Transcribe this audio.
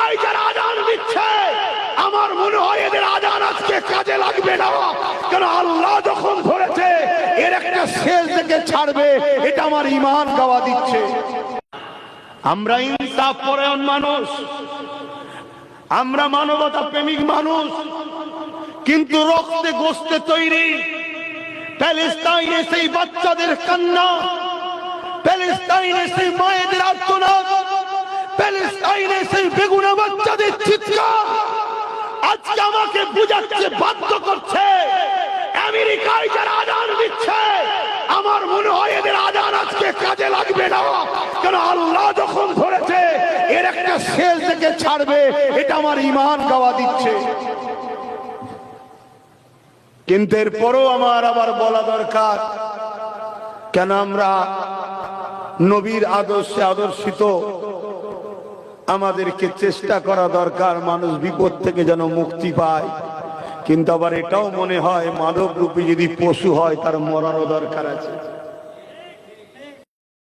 আমেরিকায় যারা আজান দিচ্ছে আমার মনে হয় এদের আজান আজকে কাজে লাগবে না, কারণ আল্লাহ যখন ধরেছে এর একটা শেষ থেকে ছাড়বে, এটা আমার ঈমান গাওয়া দিচ্ছে। আমরা ইনসাফ পরায়ণ মানুষ, আমরা মানবতা প্রেমিক মানুষ, কিন্তু রক্তে গোস্তে তৈরি প্যালেস্টাইনে সেই বাচ্চাদের কান্না, প্যালেস্টাইনে সেই মায়েদের আর্তনাদ, প্যালেস্টাইনে সেই বেগুনা বাচ্চাদের চিৎকার আজকে আমাকে বুঝাচ্ছে, বাধ্য করছে। আমেরিকায় যারা আজান দিচ্ছে আমার মনে হয় এদের আজান আজকে কাজে লাগবে না, কারণ আল্লাহ যখন ধরেছে এর একটা শেষ থেকে ছাড়বে, এটা আমার ঈমান গাওয়া দিচ্ছে। কিন্তু এরপরও আমার আবার বলা দরকার, কেন আমরা নবীর আদর্শে আদর্শিত, আমাদেরকে চেষ্টা করা দরকার মানুষ বিপদ থেকে যেন মুক্তি পায়। কিন্তু আবার এটাও মনে হয় মানব রূপে যদি পশু হয় তার মরারও দরকার আছে।